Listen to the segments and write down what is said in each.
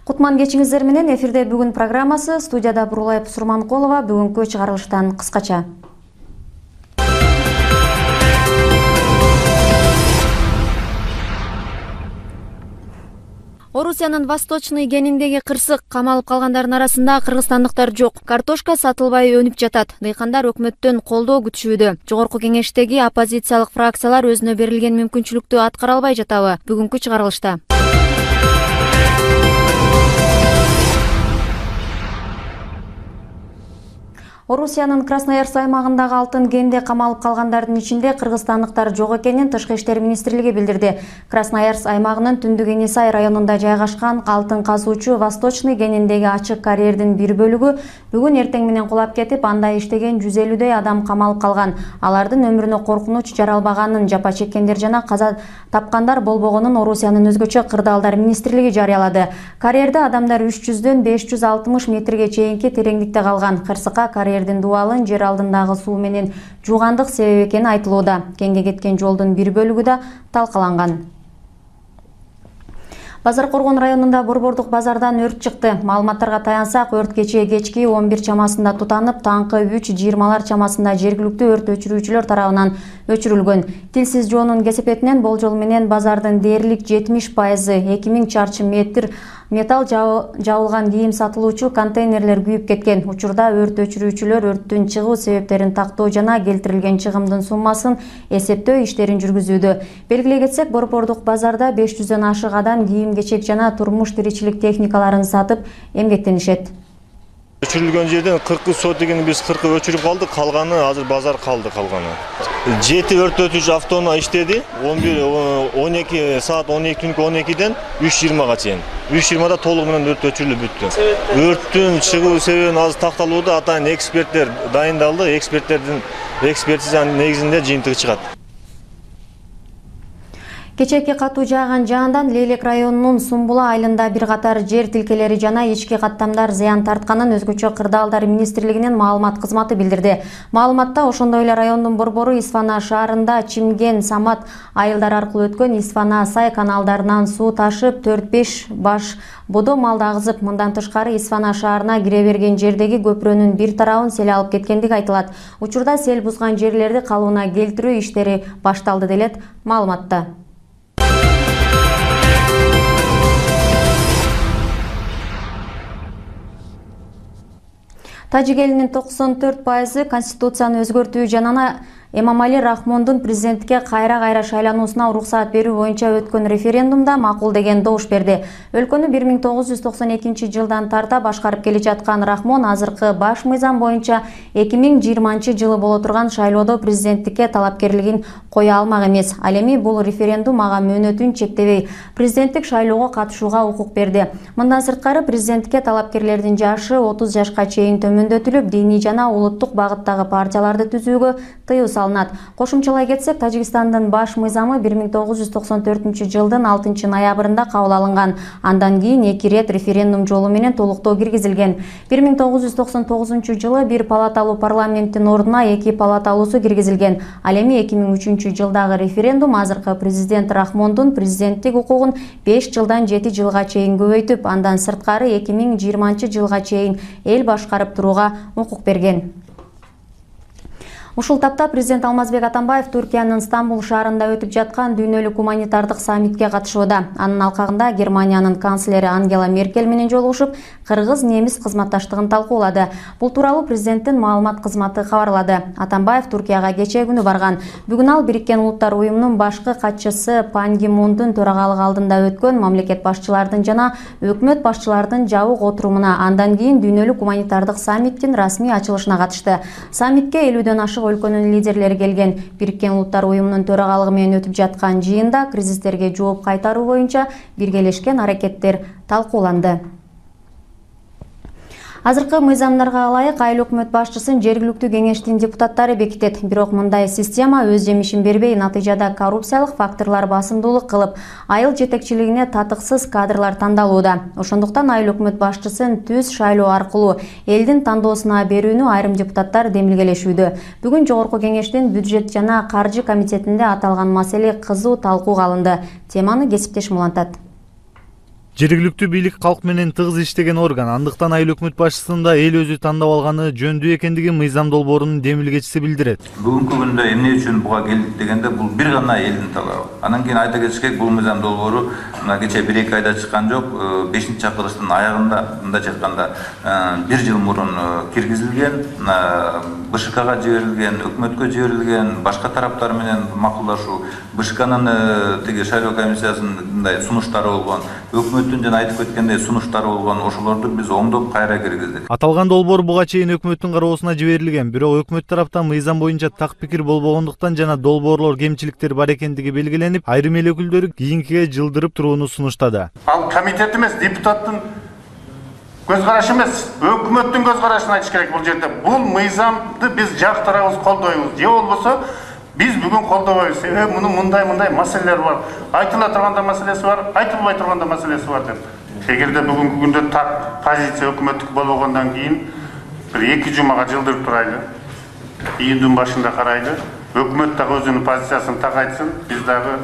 Кутман кечиңиздер менен эфирде бүгүн программасы, студияда Бурулай Сурманкулова. Бүгүнкү чыгарылыштан кыскача. Орусиянын Восточный кениндеги кырсык камалып калгандардын арасында кыргызстандыктар жок. Картошка сатылбай өнүп жатат. Дыйкандар өкмөттөн колдоо күтүшүүдө. Жогорку кеңештеги оппозициялык фракциялар өзүнө берилген мүмкүнчүлүктү аткара албай жатабы? Бүгүнкү чыгарылышта. Орусиянын Красноярск аймагындагы алтын кенде камалып калгандардын ичинде кыргызстандыктар жок экенин Тышкы иштер министрлиги билдирди. Красноярск аймагынын түндүк Энисай районунда жайгашкан алтын казуучу Восточный кениндеги ачык карьердин бир бөлүгү бүгүн эртең менен кулап кетип, анда иштеген 150 адам камалып калган. Алардын өмүрүнө коркунуч жаралбаганын, жапа чеккендер жана каза тапкандар болбогонун Орусиянын өзгөчө кырдаалдар министрлиги жарыялады. Карьерде адамдар 300дөн 560 метрге чейинки тереңдикте калган. Кырсыкка карьердин дубалын жер алдындагы суу менен жуугандык себеп экени айтылууда. Кенге кеткен жолдун бир бөлүгү да талкаланган. Базар Коргон районунда Борбордук базардан өрт чыкты. Маалыматтарга таянсак, өрт кечки 11 чамасында тутанып, таңкы 3:20 чамасында жергиликтүү өрт өчүрүүчүлөр тарабынан өчүрүлгөн. Тилсиз жоонун кесепетинен болжол менен базардын дээрлик 70%, 2000 чарчы метр металл жабылган кийим сатылуучу контейнерлер күйүп кеткен. Учурда өрт өчүрүүчүлөр өрттүн чыгуу себептерин тактоо жана келтирилген чыгымдын суммасын эсептөө иштерин жүргүзүүдө. Белгилей кетсек, Борбордук базарда 500дөн ашык адам кийим-кечек жана турмуш тиричилик техникаларын сатып эмгектенишет. Өчүрүлгөн жерден 40 сот дегенди биз 40 өчүрүп калдык, калганы азыр базар калды калганы. 7 өрт өтүүчү автоунаа иштеди. 12 саат 12:12ден 3:20га чейин. 3:20да толугу менен өрт өчүрүлүп бүттү. Өрттүн чыгуу себебин азыр такталууда, атайын эксперттер дайындалды. Эксперттердин экспертизанын негизинде жыйынтыгы чыгат. Кечээки катуу жааган жаандан Лейлек районунун Сумбула айылында бир катар жер тилкелери жана ички каттамдар зыян тартканын өзгөчө кырдаалдар министрлигинин маалымат кызматы билдирди. Маалыматта ошондой эле райондун борбору Исфана шаарында Чимген, Самат айылдар аркылуу өткөн Исфана Сай каналдарынан суу ташып 4-5 баш бодо малды агызып, мындан тышкары Исфана шаарына кире берген жердеги көпүрөнүн бир тарабын сел алып кеткендиги айтылат. Учурда сел бузган жерлерди калыбына келтирүү иштери башталды делет маалыматта. Тажик элинин 94% конституцияны өзгөртүү жанана Эмомали Рахмондун президентке кайра шайлануусуна уруксаат берүү боюнча өткөн референдумда макул деген добуш берди. Өлкөнү 1992 жылдан тарта башкарып келе жаткан Рахмон азыркы баш мыйзам боюнча 2020 жылы боло турган шайлоодо президенттикке талапкерлигин кое алмак эмес. Ал эми бул референдум ага мөөнөтүн чектебей, президенттик шайлоого катышууга укук берди. Мындан сырткары президенттикке талапкерлердин жашы 30 жашка чейин төмөндөтүлүп, диний жана улуттук багыттагы партияларды түзүүгө тыюу салынат. Кошумчалай кетсек, Тажикстандын баш мыйзамы 1994 жылдын 6 ноябрында кабыл алынган. Андан кийин 2 рет референдум жолу менен толуктоо киргизилген. 1999 жылы бир палаталуу парламенттин ордуна 2 палаталуусу киргизилген. Ал эми 2003 жылдагы референдум азыркы президент Рахмондун президенттик укугун 5 жылдан 7 жылга чейин көбөйтүп, андан сырткары 2020 жылга чейин эл башкарып турууга укук берген. Ушул тапта президент Алмазбек Атамбаев Түркиянын Стамбул шаарында өтүп жаткан дүйнөлүк гуманитардык саммитке катышууда. Анын алкагында Германиянын канцлери Ангела Меркель менен жолугушуп, кыргыз-немис кызматташтыгын талкуулады. Бул тууралуу президенттин маалымат кызматы кабарлады. Атамбаев Түркияга кечээ күнү барган. Бүгүн ал Бириккен Улуттар уюмунун башкы катчысы Пан Ги Мундун төрагалык алдында өткөн мамлекет башчылардын жана өкмөт башчылардын жабык отурумуна, андан кийин дүйнөлүк гуманитардык саммиттин расмий ачылышына катышты. Саммитке 50дөн ашык өлкөнүн лидерлери келген. Бириккен Улуттар уюмунун төрагалыгы менен өтүп жаткан жыйында кризистерге жооп кайтаруу боюнча биргелешкен аракеттер талкууланды. Азыркы мыйзамдарга ылайык айыл өкмөт башчысын жергиликтүү кеңештин депутаттары бекитет. Бирок мындай система өз жемишин бербей, натыйжада коррупциялык факторлор басымдуулук кылып, айыл жетекчилигине татыксыз кадрлар тандалууда. Ошондуктан айыл өкмөт башчысын түз шайлоо аркылуу элдин тандоосуна берүүнү айрым депутаттар демилгелешүүдө. Бүгүн жогорку кеңештин бюджет жана каржы комитетинде аталган маселе кызуу талкууга алынды. Теманы кесиптешим улантат. Жергиликтүү бийлик калк менен тыгыз иштеген орган, андыктан айыл өкмөт башчысын да эл өзү тандап алганы жөндүү экендигин Мыйзам Долбоорунун демилгечиси билдирет. Бүгүнкү күндө эмне үчүн буга келдик дегенде бул бир гана элдин талабы. Анан кийин айта кетиш керек, бул Мыйзам Долбоору мына кече 1-2 айда чыккан жок, 5-чакырыштын аягында, мындайча айтканда 1 жыл мурун киргизилген, БШКга жиберилген, өкмөткө жиберилген, башка тараптар менен макулдашуу, БШКнын тиги шайлоо комиссиясындай сунуштары болгон, өкмөттүн жана айтып кеткендей сунуштары болгон, ошолорду биз оңдоп кайра киргиздик. Аталган долбоор буга чейин өкмөттүн кароосуна жиберилген, бирок өкмөт тараптан мыйзам боюнча так пикир болбогондуктан жана долбоорлор кемчиликтер бар экендиги белгиленип, айрым эл өкүлдөрү кийинкиге жылдырып турууну сунуштады. Ал комитет эмес, депутаттын көз карашы эмес, өкмөттүн көз карашын айтыш керек бул жерде. Бул мыйзамды биз жактырабыз, колдойбуз. Же болбосо биз бүгүн колдобойбуз. Себеби мунун мындай маселелер бар. Айтыла турганда маселеси бар, айтылбай турганда маселеси бар деп. Эгерде бүгүнкү күндө так позиция өкмөттүк болгондон кийин бир 2 жумага жылдырып турайлы. Июндун башында карайлы. Өкмөт дагы өзүнүн позициясын так айтсын, биз дагы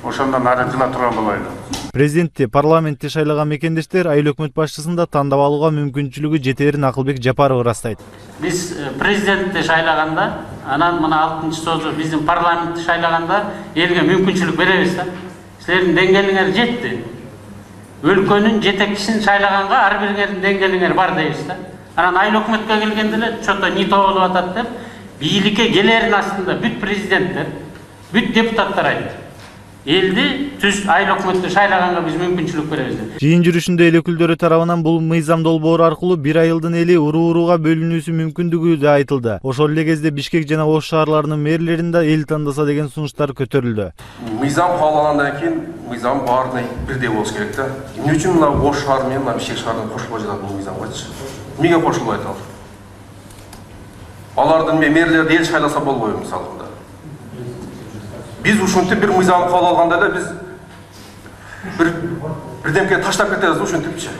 ошондон ары жыла турган болойлу. Президентти, парламентти шайлаган мекендештер айыл өкмөт башчысын да тандап алууга мүмкүнчүлүгү жетерин Акылбек Жапаров ырастайт. Биз президентти шайлаганда, анан мына 6-соозу биздин парламентти шайлаганда элге мүмкүнчүлүк беребиз да. Силердин деңгээлиңер жетти. Өлкөнүн жетекчисин шайлаганга ар бириңердин деңгээлиңер бар дейбиз да. Анан айыл өкмөткө келгенде эле чото не то болуп атат деп, бийликке келерин астында бүт президенттер, бүт депутаттар айтты. Элди түз айыл өкмөттү шайлаганга биз мүмкүнчүлүк беребиз деп. Жыйын жүрүшүндө эл өкүлдөрү тарабынан бул мыйзам долбоору аркылуу бир айылдын эли уруу-урууга бөлүнүүсү мүмкүндүгү да айтылды. Ошол эле кезде Бишкек жана Ош шаарларынын мэрлерин да эл тандаса деген сунуштар көтөрүлдү. Мыйзам кабылгандан кийин мыйзам баарына бирдей болуш керек да. Эмне үчүн мына Ош шаары менен мына Бишкек шаарына кошулбай жатат бул мыйзамгачы? Эмнеге кошулбайт ал? Алардын мэрлерди эл шайласа болбойбу мисалы? Biz ушинтип бир мыйзам кабыл алганда эле биз бирдемке таштап кетебиз ушинтипчи.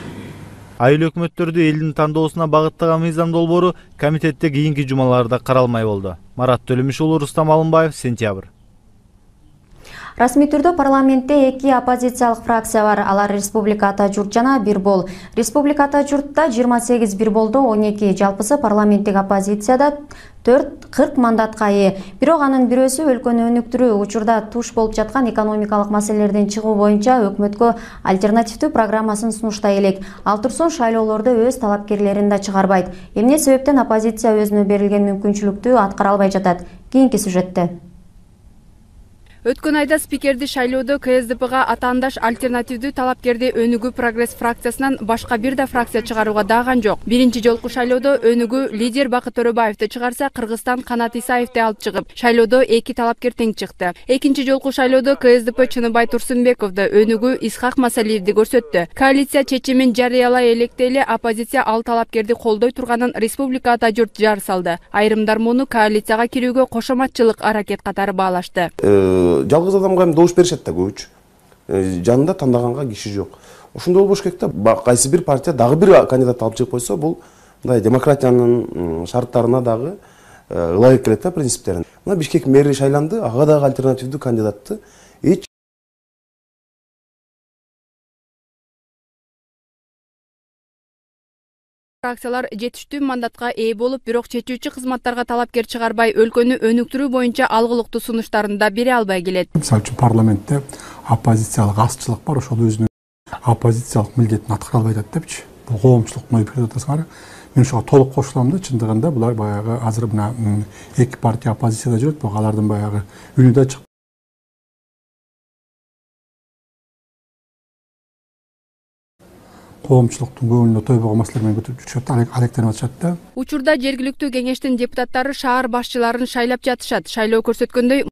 Айыл өкмөттөрдү элдин тандоосуна багыттаган мыйзам долбоору комитетте кийинки жумаларда каралмай болду. Марат Төлөмүш уулу, Рустам Алымбаев, Сентябрь. Расмий түрдө парламентте 2 оппозициялык фракция бар. Алар Республика Ата Журт жана Бирбол. Республика Ата Журтта 28 Бирболдо 12, жалпысы парламенттик оппозицияда 40 мандатка ээ. Бирок анын бирөөсү өлкөнү өнүктүрүү, учурда туш болуп жаткан экономикалык маселелерден чыгуу боюнча өкмөткө альтернативдүү программасын сунуштай элек. Ал турсун шайлоолордо өз талапкерлерин да чыгарбайт. Эмне себептен оппозиция өзүнө берилген мүмкүнчүлүктү аткара албай жатат? Кийинки сюжетте. Өткөн айда спикерди шайлоодо КСДПга атаандаш альтернативдүү талапкерди Өнүгүү Прогресс фракциясынан башка бир да фракция чыгарууга даган жок. Биринчи жолку шайлоодо Өнүгүү лидер Бакыт Төрөбаевди чыгарса, Кыргызстан Канат Исаевди алып чыгып, шайлоодо 2 талапкер тең чыкты. Экинчи жолку шайлоодо КСДП Чыныбай Турсунбековду, Өнүгүү Исхак Масалиевди көрсөттү. Коалиция чечимин жарыялай электе эле оппозиция ал талапкерди колдой турганын Республика Ата Журт жар салды. Айрымдар муну коалицияга кирүүгө кошоматчылык аракет катары баалашты. Жалгыз адамга эми добуш беришет да көбүчө. Жанында тандаганга киши жок. Ошондой болбош керек да. Кайсы бир партия дагы бир кандидат алып чыгып койсо, бул мындай демократиянын шарттарына дагы ылайык келет да, принциптерине. Мына Бишкек мэри шайланды, ага дагы альтернативдүү кандидатты фракциялар жетиштүү мандатка ээ болуп, бирок чечүүчү кызматтарга талапкер чыгарбай, өлкөнү өнүктүрүү боюнча алгылыктуу сунуштарын да бере албай келет. Мисалы үчүн парламентте оппозициялык азчылык бар, ошол өзүнүн оппозициялык милдетин аткара албай жатат депчи. Бул коомчулуктун ой пикирин атасыңар. Мен ошого толук кошулам да, чындыгында булар баягы азыр мына 2 партия оппозицияда жүрөт, бирок алардын баягы үнү да чык. Коомчулуктун көңүлүнө тойбогон маселелер менен көтөрүп жүрүшөт, алектенип атышат да. Учурда жергиликтүү кеңештин депутаттары шаар башчыларын шайлап жатышат. Шайлоо көрсөткөндөй,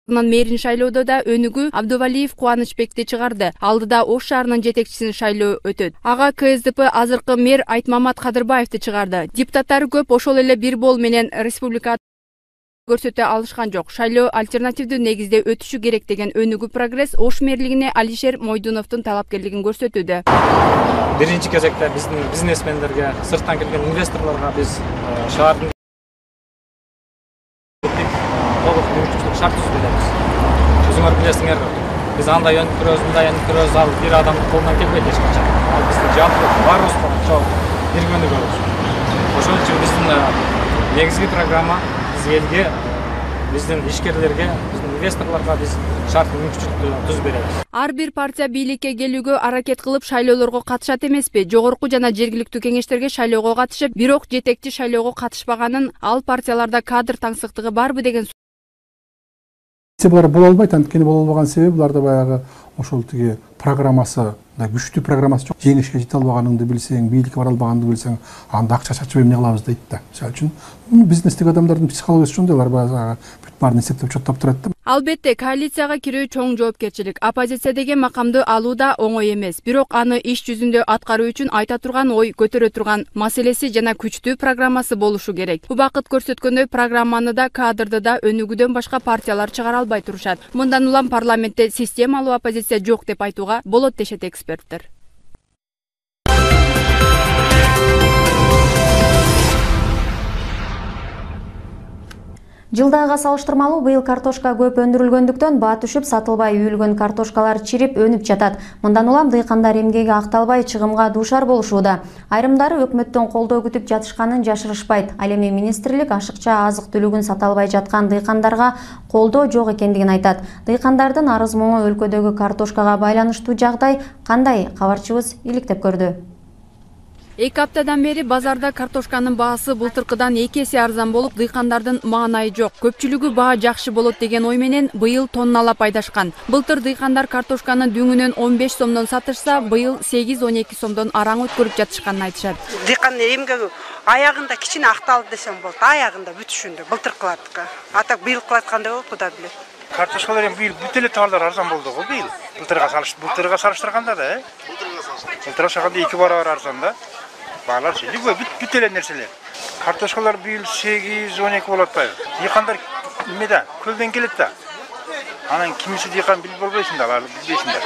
мэрин шайлоодо да Өнүгүү Абдувалиев Кубанычбекти чыгарды. Алдыда Ош шаарынын жетекчисин шайлоо өтөт. Ага КСДП азыркы мэр Айтмамат Кадырбаевди чыгарды. Депутаттары көп, ошол эле Бирбол менен Республика көрсөтө алышкан жок. Шайлоо альтернативдүү негизде өтүшү керек деген Өнүгүү Прогресс Ош мэрлигине Алишер Мойдуновдун талапкерлигин көрсөтүүдө. Биринчи кезекте биздин бизнесмендерге, сырттан келген инвесторлорго биз шаардын толук мүмкүнчүлүк шарт түзүп андай өндүрөбүз, мындай өндүрөбүз, ал бир адамдын колунан келбейт эч качан. Ал биздин жаптырып баарыбыз жол бергөнү көрөбүз. Ошол үчүн биздин негизги программа биз элге, биздин ишкерлерге, биздин инвесторлорго биз шарт мүмкүнчүлүктү түзүп беребиз. Ар бир партия бийликке келүүгө аракет кылып шайлоолорго катышат эмеспи? Жогорку жана жергиликтүү кеңештерге шайлоого катышып, бирок жетекчи шайлоого катышпаганын, ал партияларда кадр таңсыктыгы барбы деген булар боло албайт. Анткени боло албаган себеби буларда баягы ошол тиги программасы, күчтүү программасы жок. Жеңишке жете албаганыңды билсең, бийликке бара албаганыңды билсең, анда акча чачып эмне кылабыз дейт да. Мисалы үчүн бизнестеги адамдардын психологиясы ошондой, алар баягы бүт баарын эсептеп чоттоп турат да. Албетте, коалицияга кирүү чоң жоопкерчилик. Оппозиция деген макамды алуу да оңой эмес. Бирок аны иш жүзүндө аткаруу үчүн айта турган ой, көтөрө турган маселеси жана күчтүү программасы болушу керек. Убакыт көрсөткөндөй, программаны да, кадрды да өнүгүүдөн башка партиялар чыгара албай турушат. Мындан улам парламентте системалуу оппозиция жок деп айтууга болот дешет эксперттер. Жылдайга салыштырмалуу быйыл картошка көп өндүрүлгөндүктөн баа түшүп, сатылбай үйүлгөн картошкалар чирип, өнүп жатат. Мындан улам дыйкандар эмгеги акталбай чыгымга дуушар болушууда. Айрымдары өкмөттөн колдоо күтүп жатышканын жашырышпайт. Ал эми министрлик ашыкча азык-түлүгүн сата албай жаткан дыйкандарга колдоо жок экендигин айтат. Дыйкандардын арыз муңу өлкөдөгү картошкага байланыштуу жагдай кандай? Кабарчыбыз иликтеп көрдү. 2 аптадан бери базарда картошканын баасы былтыркыдан 2 эсе арзан болуп, дыйкандардын маанайы жок. Көпчүлүгү баа жакшы болот деген ой менен быйыл тонналап айдашкан. Былтыр дыйкандар картошканы дүңүнөн 15 сомдон сатышса, быйыл 8-12 сомдон араң өткөрүп жатышканын айтышат. Дыйкандын эмгеги аягында кичине акталды десем болот, аягында бүтүшүндө былтыркылардыкы. Атак быйылкы кандай болот, Кудай билет. Картошкалар эми быйыл бүт эле товарлар арзан болду го быйыл. Былтырга салыштырганда да, былтырга салганда 2 барабар арзан да. Баалар любой бүт эле нерселер. Картошкалар быйыл 8-12 болот атпайбы? Дыйкандар эмеде, көлдөн келет да. Анан кимиси дыйкан билип болбойсуң да, алар билбейсиңдер.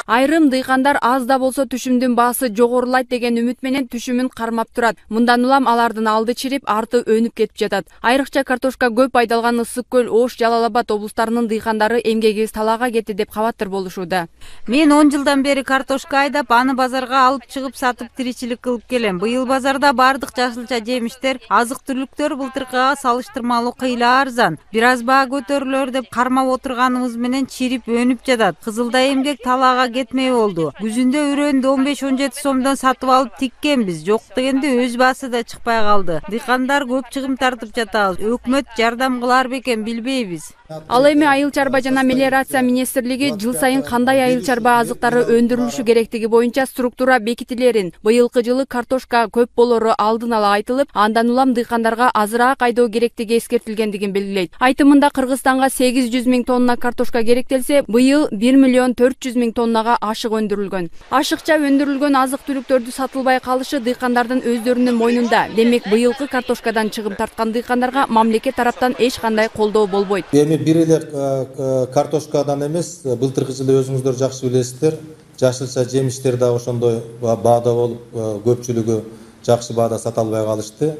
Айрым дыйкандар аз да болсо түшүмдүн баасы жогорулайт деген үмүт менен түшүмүн кармап турат. Мындан улам алардын алды чирип, арты өнүп кетип жатат. Айрыкча картошка көп айдалган Ысык көл, Ош, Жалал Абад облустарынын дыйкандары эмгегибиз талаага кетти деп кабаттар болушууда. Мен 10 жылдан бери картошка айдап, аны базарга алып чыгып сатып тиричилик кылып келем. Быйыл базарда бардык жашылча жемиштер, азык-түлүктөр былтыркыга салыштырмалуу кыйла арзан. Бир аз баа көтөрүлөр деп кармап отурганыбыз менен чирип өнүп жатат. Кызылдай эмгек талаага кетмей болду. Күзүндө үрөндү 15-17 сомдон сатып алып тиккенбиз. Жок дегенде өз баасы да чыкпай калды. Дыйкандар көп чыгым тартып жатабыз. Өкмөт жардам кылар бекен билбейбиз. Ал эми айыл чарба жана мелиорация министрлиги жыл сайын кандай айыл чарба азыктары өндүрүлүшү керектиги боюнча структура бекитилерин, быйылкы жылы картошка көп болору алдын ала айтылып, андан улам дыйкандарга азыраак айдоо керектиги эскертилгендигин белгилейт. Айтымында Кыргызстанга 800 000 тонна картошка керектелсе, быйыл 1 400 000 тоннага ашык өндүрүлгөн. Ашыкча өндүрүлгөн азык-түлүктөрдү сатылбай калышы дыйкандардын өздөрүнүн мойнунда. Демек быйылкы картошкадан чыгым тарткан дыйкандарга мамлекет тараптан эч кандай колдоо болбойт. Бир эле картошкадан эмес, былтыркы жылы өзүңүздөр жакшы билесиздер, жашылча жемиштер да ошондой баада болуп, көпчүлүгү жакшы баада сата албай калышты.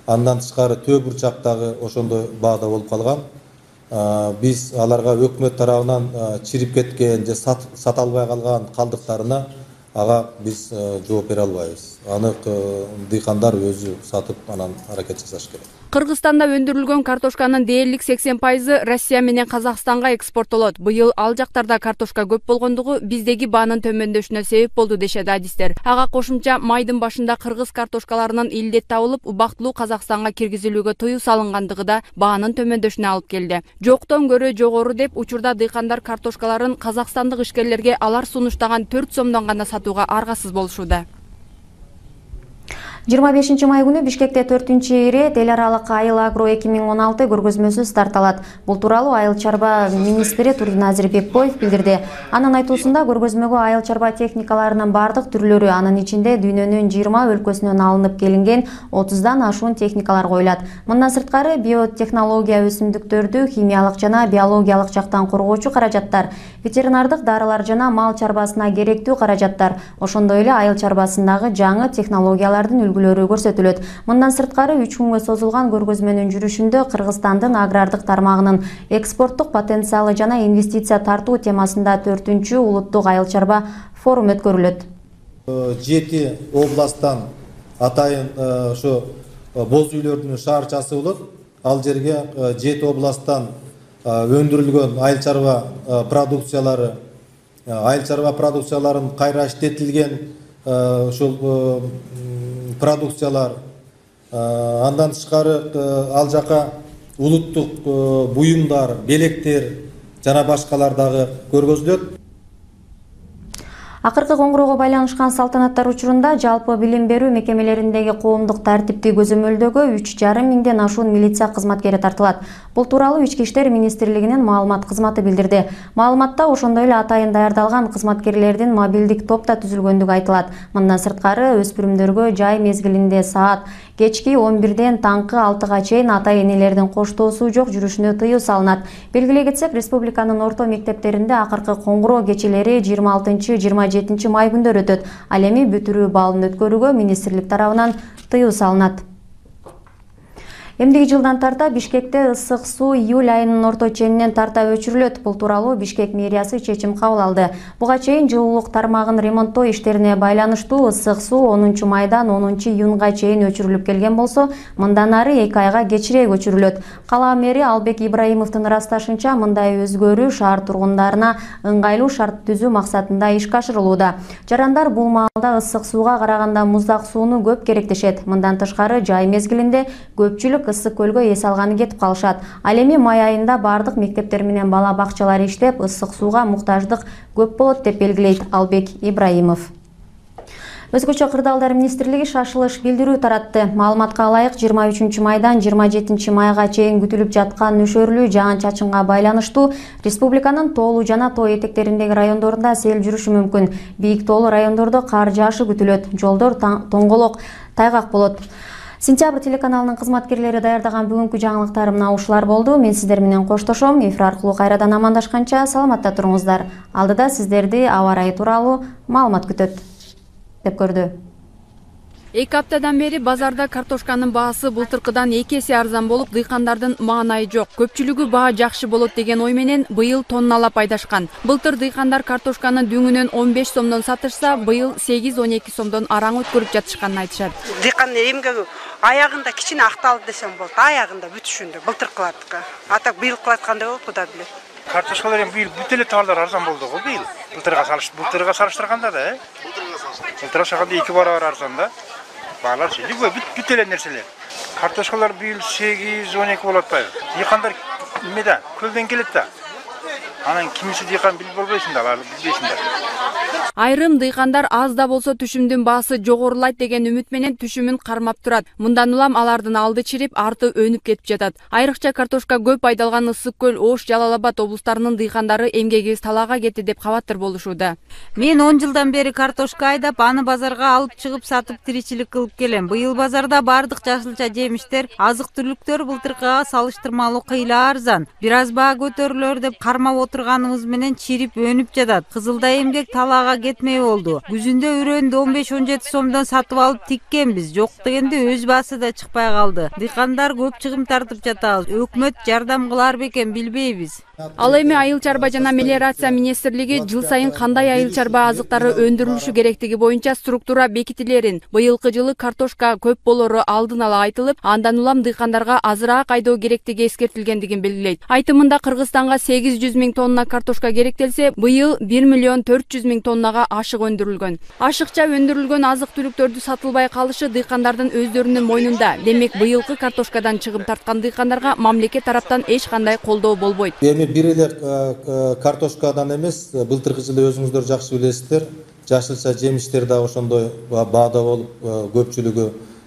Андан тышкары төө бурчак дагы ошондой баада болуп калган. Биз аларга өкмөт тарабынан чирип кеткен же сата албай калган калдыктарына ага биз жооп бере албайбыз. Аны дыйкандар өзү сатып анан аракет жасаш керек. Кыргызстанда өндүрүлгөн картошканын дээрлик 80% Россия менен Казакстанга экспорттолот. Быйыл ал жактарда картошка көп болгондугу биздеги баанын төмөндөшүнө себеп болду дешет адистер. Ага кошумча майдын башында кыргыз картошкаларынын илдет табылып, убактылуу Казакстанга киргизилүүгө тыюу салынгандыгы да баанын төмөндөшүнө алып келди. Жоктон көрө жогору деп учурда дыйкандар картошкаларын казакстандык ишкерлерге алар сунуштаган 4 сомдон гана сатууга аргасыз болушууда. 25 май күнү Бишкекте 4-ирет эл аралык айыл агро 2016 көргөзмөсү стартталат. Бул тууралуу айыл чарба министри Турдуназир Бекбоев билдирди. Анын айтуусунда көргөзмөгө айыл чарба техникаларынын бардык түрлөрү, анын ичинде дүйнөнүн 20 өлкөсүнөн алынып келинген 30дан ашуун техникалар коюлат. Мындан сырткары биотехнология өсүмдүктөрдү химиялык жана биологиялык жактан коргоочу каражаттар, ветеринардык дарылар жана мал чарбасына керектүү каражаттар, ошондой эле айыл чарбасындагы жаңы технологиялардын үлгүлөрү көрсөтүлөт. Мындан сырткары 3 күнгө созулган көргөзмөнүн жүрүшүндө Кыргызстандын агрардык тармагынын экспорттук потенциалы жана инвестиция тартуу темасында 4-үнчү улуттук айыл чарба форум өткөрүлөт. 7 областтан атайын ошо боз үйлөрдүн шаарчасы болот. Ал жерге 7 областтан өндүрүлгөн айыл чарба продукциялары, айыл чарба продукцияларын кайра иштетилген ушул продукциялар, андан тышкары ал жака улуттук буюмдар, белектер жана башкалар дагы көргөзүлөт. Акыркы коңгуроого байланышкан салтанаттар учурунда жалпы билим берүү мекемелериндеги коомдук тартипти көзөмөлдөгө 3,5 миңден ашуун милиция кызматкери тартылат. Бул тууралуу Ички иштер министрлигинин маалымат кызматы билдирди. Маалыматта ошондой эле атайын даярдалган кызматкерлердин мобилдик топ да түзүлгөндүгү айтылат. Мындан сырткары өспүрүмдөргө жай мезгилинде саат кечки 11ден таңкы 6га чейин ата-энелердин коштоосу жок жүрүшүнө тыюу салынат. Белгилей кетсек, республиканын орто мектептеринде акыркы коңгуроо кечелери 26-27 май күндөрү өтөт. Ал эми бүтүрүү балын өткөрүүгө министрлик тарабынан тыюу салынат. Эмдиги жылдан тарта Бишкекте ысык суу июль айынын орто ченинен тарта өчүрүлөт. Бул тууралуу Бишкек мэриясы чечим кабыл алды. Буга чейин жылуулук тармагын ремонттоо иштерине байланыштуу ысык суу 10 майдан 10 июнга чейин өчүрүлүп келген болсо, мындан ары 2 айга кечирээк өчүрүлөт. Кала мэри Албек Ибраимовдун ырасташынча, мындай өзгөрүү шаар тургундарына ыңгайлуу шарт түзүү максатында ишке ашырылууда. Жарандар бул маалда ысык сууга караганда муздак сууну көп керектешет. Мындан тышкары жай мезгилинде көпчүлүк ысык көлгө эс алганы кетип калышат. Ал эми май айында бардык мектептер менен бала бакчалар иштеп, ысык сууга муктаждык көп болот деп белгилейт Албек Ибраимов. Өзгөчө Кырдаалдар министрлиги шашылыш билдирүү таратты. Маалыматка ылайык 23 майдан 27 майга чейин күтүлүп жаткан нөшөрлүү жаан-чачынга байланыштуу республиканын тоолуу жана тоо этектериндеги райондорунда сел жүрүшү мүмкүн. Бийик тоолуу райондордо кар жаашы күтүлөт. Жолдор тоңголок, тайгак болот. Сентябрь телеканалынын кызматкерлери даярдаган бүгүнкү жаңылыктар мына ушулар болду. Мен сиздер менен коштошом. Эфир аркылуу кайрадан амандашканча саламатта туруңуздар. Алдыда сиздерди аба ырайы тууралуу маалымат күтөт деп көрдү. 2 аптадан бери базарда картошканын баасы былтыркыдан 2 эсе арзан болуп, дыйкандардын маанайы жок. Көпчүлүгү баа жакшы болот деген ой менен быйыл тонналап айдашкан. Былтыр дыйкандар картошканы дүңүнөн 15 сомдон сатышса, быйыл 8-12 сомдон араң өткөрүп жатышканын айтышат. Дыйкандын эмгеги аягында кичине акталды десем болот, аягында бүтүшүндө былтыркылардыкы. Атак быйылкылар кандай болот, Кудай билет. Картошкалар эми быйыл бүт эле товарлар арзан болду го быйыл. Былтырга салыштырганда да, былтырга салганда 2 барабар арзан да. Баалар любой бүт эле нерселер. Картошкалар быйыл 8-12 болот атпайбы? Дыйкандар эмеде, көлдөн келет да. Анан кимиси дыйкан билип болбойсуң да, алар билбейсиңдер. Айрым дыйкандар аз да болсо түшүмдүн баасы жогорулайт деген үмүт менен түшүмүн кармап турат. Мындан улам алардын алды чирип, арты өнүп кетип жатат. Айрыкча картошка көп айдалган Ысык көл, Ош, Жалал-Абад облустарынын дыйкандары эмгегибиз талаага кетти деп кабаттар болушууда. Мен 10 жылдан бери картошка айдап, аны базарга алып чыгып сатып тиричилик кылып келем. Быйыл базарда бардык жашылча жемиштер, азык-түлүктөр былтыркыга салыштырмалуу кыйла арзан. Бир аз баа көтөрүлөр деп кармап отурганыбыз менен чирип өнүп жатат. Кызылдай эмгек талаага кетмей болду. Күзүндө үрөндү 15-17 сомдон сатып алып тиккенбиз. Жок дегенде өз баасы да чыкпай калды. Дыйкандар көп чыгым тартып жатабыз. Өкмөт жардам кылар бекен билбейбиз. Ал эми айыл чарба жана мелиорация министрлиги жыл сайын кандай айыл чарба азыктары өндүрүлүшү керектиги боюнча структура бекитилерин, быйылкы жылы картошка көп болору алдын ала айтылып, андан улам дыйкандарга азыраак айдоо керектиги эскертилгендигин белгилейт. Айтымында Кыргызстанга 800 миң тонна картошка керектелсе, быйыл 1 миллион 400 миң тоннага ашык өндүрүлгөн. Ашыкча өндүрүлгөн азык-түлүктөрдү сатылбай калышы дыйкандардын өздөрүнүн мойнунда. Демек быйылкы картошкадан чыгым тарткан дыйкандарга мамлекет тараптан эч кандай колдоо болбойт. Бир эле картошкадан эмес, былтыркы жылы өзүңүздөр жакшы билесиздер, жашылча жемиштер да ошондой баада болуп, көпчүлүгү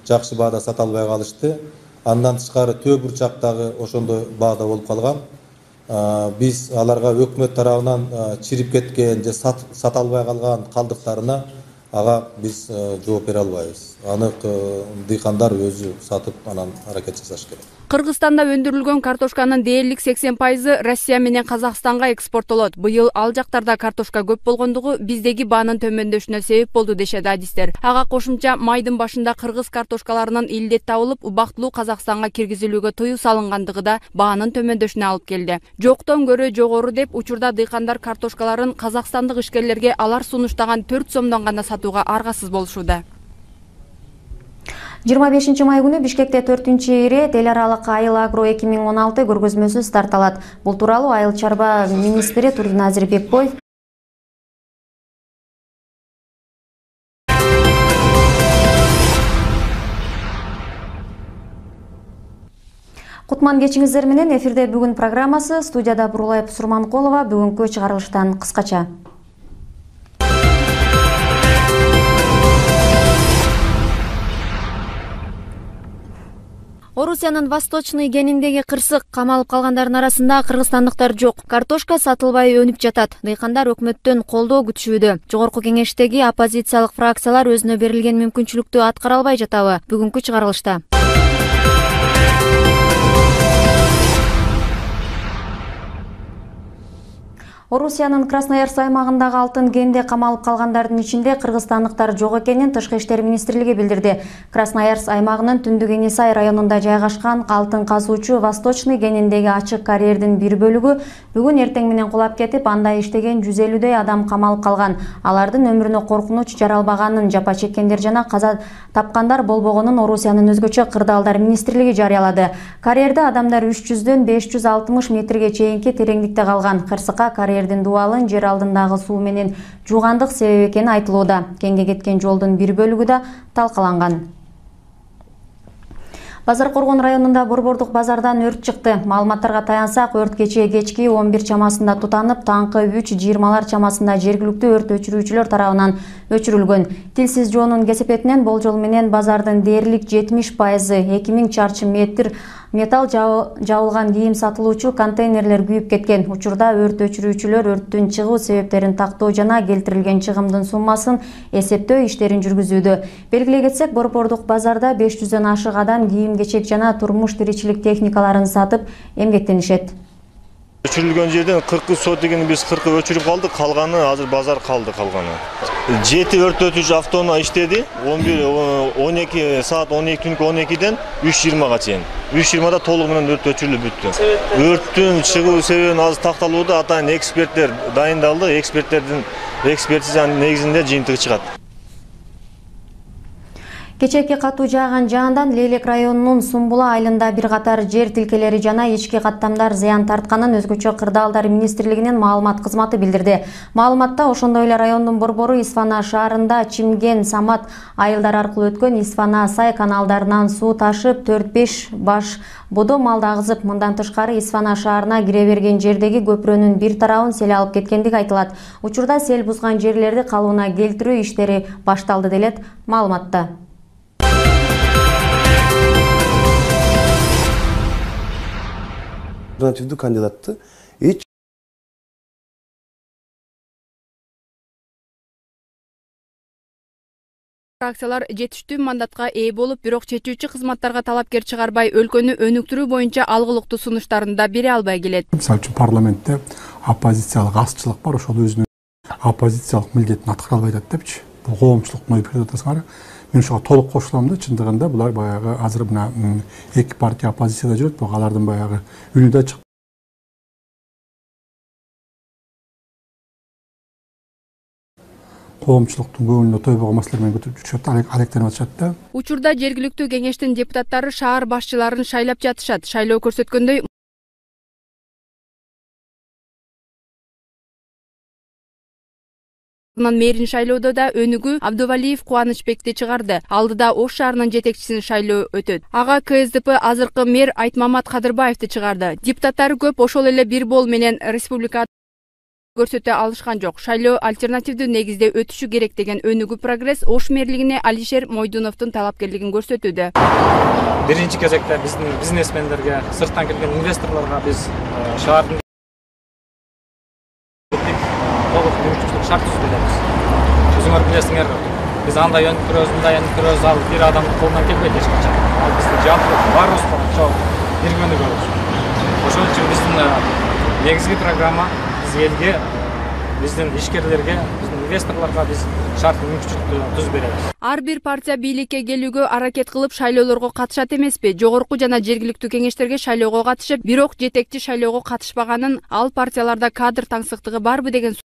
жакшы баада сата албай калышты. Андан тышкары төө бурчак дагы ошондой баада болуп калган. Биз аларга өкмөт тарабынан чирип кеткен же сата албай калган калдыктарына ага биз жооп бере албайбыз. Аны дыйкандар өзү сатып анан аракет жасаш керек. Кыргызстанда өндүрүлгөн картошканын дээрлик 80% Россия менен Казакстанга экспорттолот. Быйыл ал жактарда картошка көп болгондугу биздеги баанын төмөндөшүнө себеп болду дешет адистер. Ага кошумча майдын башында кыргыз картошкаларынын илдет табылып, убактылуу Казакстанга киргизилүүгө тыюу салынгандыгы да баанын төмөндөшүнө алып келди. Жоктон көрө жогору деп учурда дыйкандар картошкаларын казакстандык ишкерлерге алар сунуштаган 4 сомдон гана сатууга аргасыз болушууда. 25 май күнү Бишкекте 4-ири эл аралык Айыл Агро 2016 көргөзмөсү старт алат. Бул тууралуу Айыл чарба министри Турдуназир Бекбоев Кутман кечиңиздер менен эфирде бүгүн программасы, студияда Бурулай Сурманкулова. Бүгүнкү чыгарылыштан кыскача. Орусиянын Восточный кениндеги кырсык камалып калгандардын арасында кыргызстандыктар жок. Картошка сатылбай өнүп жатат. Дыйкандар өкмөттөн колдоо күтүшүүдө. Жогорку кеңештеги оппозициялык фракциялар өзүнө берилген мүмкүнчүлүктү аткара албай жатабы? Бүгүнкү чыгарылышта. Орусиянын Красноярск аймагындагы алтын кенде камалып калгандардын ичинде кыргызстандыктар жок экенин Тышкы иштер министрлиги билдирди. Красноярск аймагынын Түндүк Энисай районунда жайгашкан алтын казуучу Восточный кениндеги ачык карьердин бир бөлүгү бүгүн эртең менен кулап кетип, анда иштеген 150 адам камалып калган. Алардын өмүрүнө коркунуч жаралбаганын, жапа чеккендер жана каза тапкандар болбогонун Орусиянын өзгөчө кырдаалдар министрлиги жарыялады. Карьерде адамдар 300дөн 560 метрге чейинки тереңдикте калган. Кырсыкка карьердин дубалын жер алдындагы суу менен жуугандык себеп экени айтылууда. Кенге кеткен жолдун бир бөлүгү да талкаланган. Базар Коргон районунда Борбордук базардан өрт чыкты. Маалыматтарга таянсак, өрт кечки 11 чамасында тутанып, таңкы 3:20 чамасында жергиликтүү өрт өчүрүүчүлөр тарабынан өчүрүлгөн. Тилсиз жоонун кесепетинен болжол менен базардын дээрлик 70% 2000 чарчы метр металл жабылган кийим сатылуучу контейнерлер күйүп кеткен. Учурда өрт өчүрүүчүлөр өрттүн чыгуу себептерин тактоо жана келтирилген чыгымдын суммасын эсептөө иштерин жүргүзүүдө. Белгилей кетсек, Борбордук базарда 500дөн ашык адам кийим-кечек жана турмуш тиричилик техникаларын сатып эмгектенишет. Өчүрүлгөн жерден 40 сотигин биз 40 өчүрүп калдык, калганы азыр базар калды калганы. 7 өрт автоунаа иштеди, 12 саат 12:12ден 3:20га чейин. 3:20да толугу менен өрт өчүрүлүп бүттү. Өрттүн чыгуу себебин азыр такталууда, атайын эксперттер дайындалды, эксперттердин экспертизанын негизинде жыйынтыгы чыгат. Кечээки катуу жааган жаандан Лейлек районунун Сумбула айылында бир катар жер тилкелери жана ички каттамдар зыян тартканын өзгөчө кырдаалдар министрлигинин маалымат кызматы билдирди. Маалыматта ошондой эле райондун борбору Исфана шаарында Чимген, Самат айылдар аркылуу өткөн Исфана Сай каналдарынан суу ташып 4-5 баш бодо малды агызып, мындан тышкары Исфана шаарына кире берген жердеги көпүрөнүн бир тарабын сел алып кеткендиги айтылат. Учурда сел бузган жерлерди калыбына келтирүү иштери башталды делет маалыматта. Альтернативдүү кандидатты фракциялар жетиштүү мандатка ээ болуп, бирок чечүүчү кызматтарга талапкер чыгарбай, өлкөнү өнүктүрүү боюнча алгылыктуу сунуштарын да бере албай келет. Мисалы үчүн парламентте оппозициялык азчылык бар, ошол өзүнүн оппозициялык милдетин аткара албай атат депчи. Бул коомчулуктун ой пикирин мен ошого толук кошулам да, чындыгында булар баягы азыр мына эки партия оппозицияда жүрөт, бирок алардын баягы үнү да чык. Коомчулуктун көңүлүнө тойбогон маселелер менен көтөрүп жүрүшөт, алектенип атышат да. Учурда жергиликтүү кеңештин депутаттары шаар башчыларын шайлап жатышат. Шайлоо көрсөткөндөй, мэрин шайлоодо да өнүгүү Абдувалиев Кубанычбекти чыгарды. Алдыда Ош шаарынын жетекчисин шайлоо өтөт. Ага КСДП азыркы мэр Айтмамат Кадырбаевди чыгарды. Депутаттары көп, ошол эле бир бол менен республика көрсөтө алышкан жок. Шайлоо альтернативдүү негизде өтүшү керек деген өнүгүү прогресс Ош мэрлигине Алишер Мойдуновдун талапкерлигин көрсөтүүдө. Биринчи кезекте биздин бизнесмендерге, сырттан келген инвесторлорго биз шаардын толук мүмкүнчүлүк шарт түзүп беребиз. Өзүңөр билесиңер, Биз андай өнүктүрөбүз, мындай өнүктүрөбүз, ал бир адамдын колунан келбейт эч качан. Ал биздин жалпы баарыбыз чогуу бир өнүгөбүз. Ошон үчүн биздин негизги программа биз элге, биздин ишкерлерге, биздин инвесторлорго биз шарт мүмкүнчүлүк түзүп беребиз. Ар бир партия бийликке келүүгө аракет кылып шайлоолорго катышат эмеспи? Жогорку жана жергиликтүү кеңештерге шайлоого катышып, бирок жетекчи шайлоого катышпаганын, ал партияларда кадр таңсыктыгы барбы деген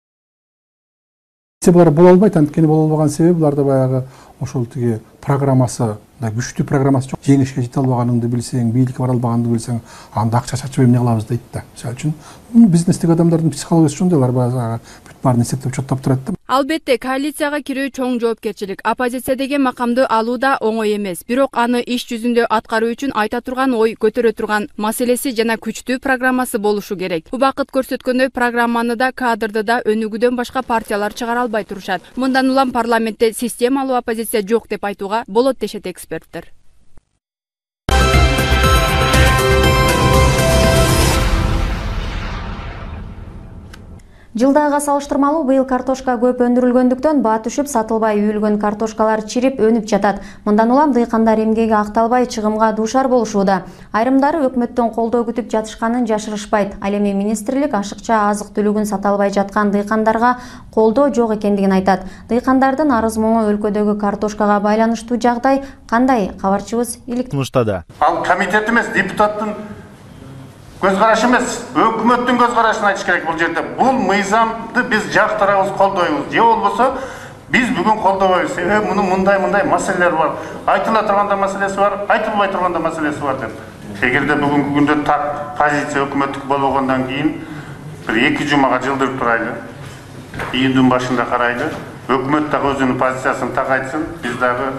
булар боло албайт, анткени боло албаган себеби буларда баягы ошол тиги программасы, күчтүү программасы жок. Жеңишке жете албаганыңды билсең, бийликке бара албаганыңды билсең, анда акча чачып эмне кылабыз дейт да. Мисалы үчүн бизнестеги адамдардын психологиясы ошондой, алар баягы бүт баарын эсептеп чоттоп турат да. Албетте, коалицияга кирүү чоң жоопкерчилик. Оппозиция деген макамды алуу да оңой эмес. Бирок аны иш жүзүндө аткаруу үчүн айта турган ой, көтөрө турган маселеси жана күчтүү программасы болушу керек. Убакыт көрсөткөндөй программаны да, кадрды да өнүгүүдөн башка партиялар чыгара албай турушат. Мындан улам парламентте системалуу оппозиция жок деп айтууга болот дешет эксперттер. Жылдайга салыштырмалуу быйыл картошка көп өндүрүлгөндүктөн баа түшүп, сатылбай үйүлгөн картошкалар чирип, өнүп жатат. Мындан улам дыйкандар эмгеги акталбай чыгымга дуушар болушууда. Айрымдары өкмөттөн колдоо күтүп жатышканын жашырышпайт. Ал эми министрлик ашыкча азык-түлүгүн сата албай жаткан дыйкандарга колдоо жок экендигин айтат. Дыйкандардын арыз муңу өлкөдөгү картошкага байланыштуу жагдай кандай? Кабарчыбыз Илик Муштада. Ал комитет эмес, депутаттын көз карашы эмес, өкмөттүн көз карашын айтыш керек бул жерде. Бул мыйзамды биз жактырабыз, колдойбуз. Же болбосо биз бүгүн колдобойбуз. Себеби мунун мындай маселелер бар. Айтыла турганда маселеси бар, айтылбай турганда маселеси бар деп. Эгерде бүгүнкү күндө так позиция өкмөттүк болгондон кийин бир 2 жумага жылдырып турайлы. Июндун башында карайлы. Өкмөт дагы өзүнүн позициясын так айтсын, биз дагы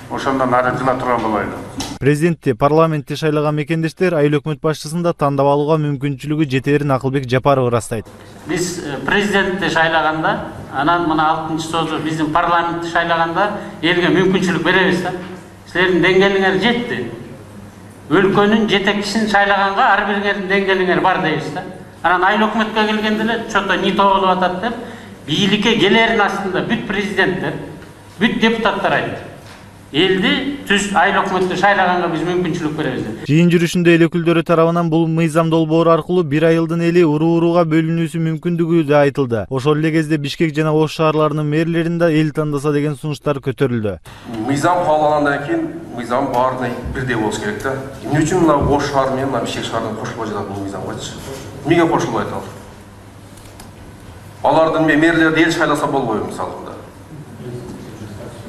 ошондон ары жыла турган болойлу. Президентти, парламентти шайлаган мекендештер айыл өкмөт башчысын тандап алууга мүмкүнчүлүгү жетээрин Акылбек Жапаров ырастайт. Биз президентти шайлаганда, анан мына 6-соозу биздин парламентти шайлаганда элге мүмкүнчүлүк беребиз да. Силердин деңгээлиңер жетти. Өлкөнүн жетекчисин шайлаганга ар бириңердин деңгээлиңер бар дейбиз да. Анан айыл өкмөткө келгенде эле чото нито болуп атат деп, бийликке келерин астында бүт президенттер, бүт депутаттар айтты. Элди түз айыл өкмөттү шайлаганга биз мүмкүнчүлүк беребиз деп. Жыйын жүрүшүндө эл өкүлдөрү тарабынан бул мыйзам долбоору аркылуу бир айылдын эли уруу-урууга бөлүнүүсү мүмкүндүгү да айтылды. Ошол эле кезде Бишкек жана Ош шаарларынын мэрлерин да эл тандаса деген сунуштар көтөрүлдү. Мыйзам кабылгандан кийин мыйзам баарына бирдей болуш керек да. Эмне үчүн мына Ош шаары менен мына Бишкек шаарына кошулбай жатат бул мыйзамгачы? Эмнеге кошулбайт ал? Алардын мэрлери эл шайласа болбойбу мисалы?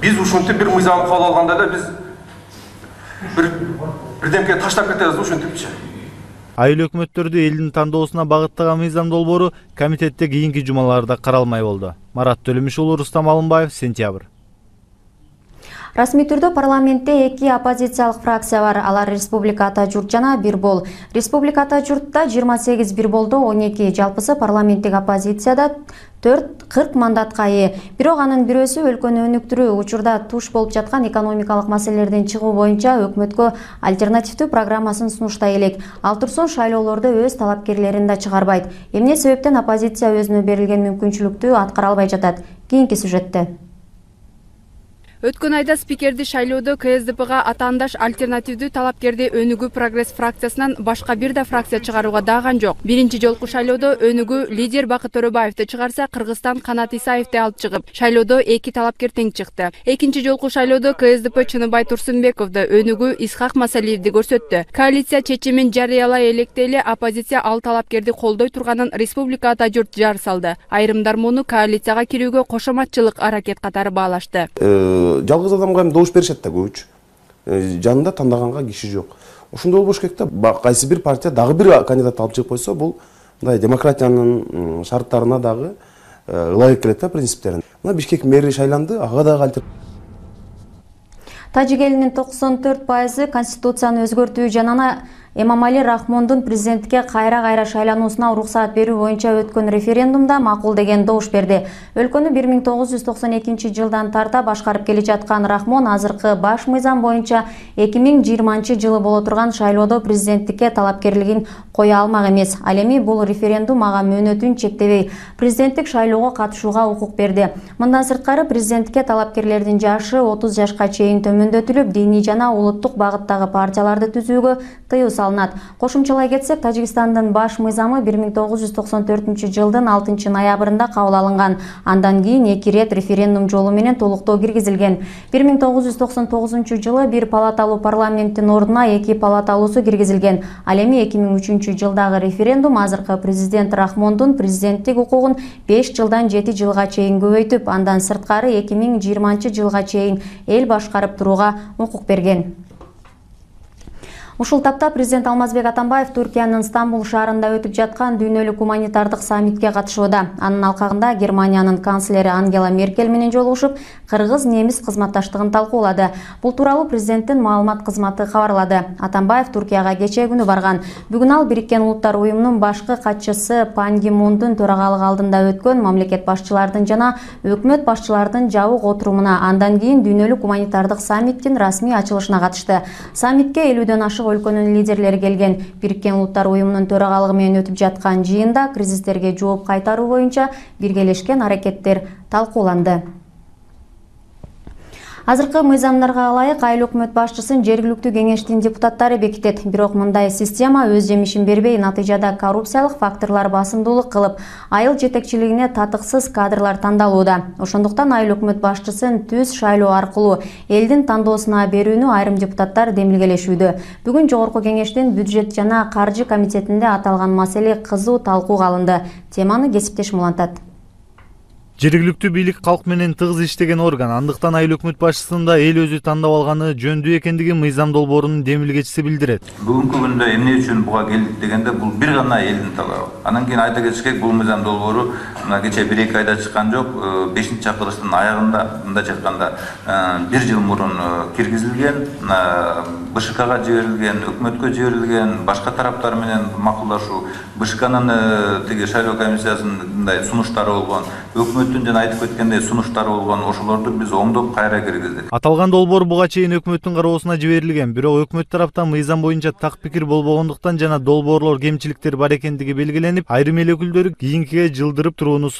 Biz ушинтип бир мыйзам кабыл алганда эле биз бирдемке таштап кетебиз да ушинтипчи. Айыл өкмөттөрдү элдин тандоосуна багыттаган мыйзам долбоору комитетте кийинки жумаларда каралмай болду. Марат Төлөмүш уулу, Рустам Алымбаев, Сентябрь. Расмий түрдө парламентте 2 оппозициялык фракция бар. Алар Республика Ата журт жана Бир бол. Республика Ата журтта 28 бир болду, 12 жалпысы парламенттик оппозицияда 40 мандатка ээ. Бирок анын бирөөсү өлкөнү өнүктүрүү, учурда туш болуп жаткан экономикалык маселелерден чыгуу боюнча өкмөткө альтернативдүү программасын сунуштай элек. Ал турсун шайлоолордо өз талапкерлерин да чыгарбайт. Эмне себептен оппозиция өзүнө берилген мүмкүнчүлүктү аткара албай жатат? Кийинки сюжетте. Өткөн айда спикерди шайлоодо КСДПга атаандаш альтернативдүү талапкерди Өнүгүү прогресс фракциясынан башка бир да фракция чыгарууга даган жок. Биринчи жолку шайлоодо Өнүгүү лидер Бакыт Төрөбаевди чыгарса, Кыргызстан Канат Исаевди алып чыгып, шайлоодо 2 талапкер тең чыкты. Экинчи жолку шайлоодо КСДП Чыныбай Турсунбековду, Өнүгүү Исхак Масалиевди көрсөттү. Коалиция чечимин жарыялай электе эле оппозиция ал талапкерди колдой турганын Республика Ата журт жар салды. Айрымдар муну коалицияга кирүүгө кошоматчылык аракет катары баалашты. Жалгыз адамга эми добуш беришет да көбүчө. Жанында тандаганга киши жок. Ошондой болбош керек да. Кайсы бир партия дагы бир кандидат алып чыгып койсо, бул мындай демократиянын шарттарына дагы ылайык келет да, принциптерине. Мына Бишкек мэри шайланды, ага дагы Тажик элинин 94% конституцияны өзгөртүү Эмомали Рахмондун президенттикке кайра шайлануусуна уруксаат берүү боюнча өткөн референдумда макул деген добуш берди. Өлкөнү 1992 жылдан тарта башкарып келе жаткан Рахмон азыркы баш мыйзам боюнча 2020 жылы боло турган шайлоодо президенттикке талапкерлигин кое алмак эмес. Ал эми бул референдум ага мөөнөтүн чектебей президенттик шайлоого катышууга укук берди. Мындан сырткары президенттикке талапкерлердин жашы 30 жашка чейин төмөндөтүлүп, диний жана улуттук багыттагы партияларды түзүүгө тыюу салынат. Кошумчалай кетсек, Тажикстандын баш мыйзамы 1994 жылдын 6 ноябрында кабыл алынган. Андан кийин 2 рет референдум жолу менен толуктоо киргизилген. 1999 жылы бир палаталуу парламенттин ордуна 2 палаталуусу киргизилген. Ал эми 2003 жылдагы референдум азыркы президент Рахмондун президенттик укугун 5 жылдан 7 жылга чейин көбөйтүп, андан сырткары 2020 жылга чейин эл башкарып турууга укук берген. Ушул тапта президент Алмазбек Атамбаев Түркиянын Стамбул шаарында өтүп жаткан дүйнөлүк гуманитардык саммитке катышууда. Анын алкагында Германиянын канцлери Ангела Меркель менен жолугушуп, кыргыз-немис кызматташтыгын талкуулады. Бул тууралуу президенттин маалымат кызматы кабарлады. Атамбаев Түркияга кечээ күнү барган. Бүгүн ал Бириккен Улуттар уюмунун башкы катчысы Пан Ги Мундун төрагалык алдында өткөн мамлекет башчылардын жана өкмөт башчылардын жабык отурумуна, андан кийин дүйнөлүк гуманитардык саммиттин расмий ачылышына катышты. Саммитке 50дөн ашык өлкөнүн лидерлери келген. Бириккен Улуттар уюмунун төрагалыгы менен өтүп жаткан жыйында кризистерге жооп кайтаруу боюнча биргелешкен аракеттер талкууланды. Азыркы мыйзамдарга ылайык айыл өкмөт башчысын жергиликтүү кеңештин депутаттары бекитет. Бирок мындай система өз жемишин бербей, натыйжада коррупциялык факторлор басымдуулук кылып, айыл жетекчилигине татыксыз кадрлар тандалууда. Ошондуктан айыл өкмөт башчысын түз шайлоо аркылуу элдин тандоосуна берүүнү айрым депутаттар демилгелешүүдө. Бүгүн жогорку кеңештин бюджет жана каржы комитетинде аталган маселе кызуу талкууга алынды. Теманы кесиптешим улантат. Жергиликтүү бийлик калк менен тыгыз иштеген орган, андыктан айыл өкмөт башчысын да эл өзү тандап алганы жөндүү экендигин мыйзам долбоорунун демилгечиси билдирет. Бүгүнкү күндө эмне үчүн буга келдик дегенде, бул бир гана элдин талабы. Анан кийин айта кетиш керек, бул мыйзам долбоору мына кече 1-2 айда чыккан жок, 5-чакырыштын аягында, мындайча айтканда 1 жыл мурун киргизилген, БШКга жиберилген, өкмөткө жиберилген, башка тараптар менен макулдашуу, БШКнын тиги шайлоо комиссиясындай сунуштары болгон, өкмөттүн жана айтып кеткендей сунуштары болгон, ошолорду биз оңдоп кайра киргиздик. Аталган долбоор буга чейин өкмөттүн кароосуна жиберилген, бирок өкмөт тараптан мыйзам боюнча так пикир болбогондуктан жана долбоорлор кемчиликтер бар экендиги белгиленип, айрым эл өкүлдөрү кийинкиге жылдырып турууну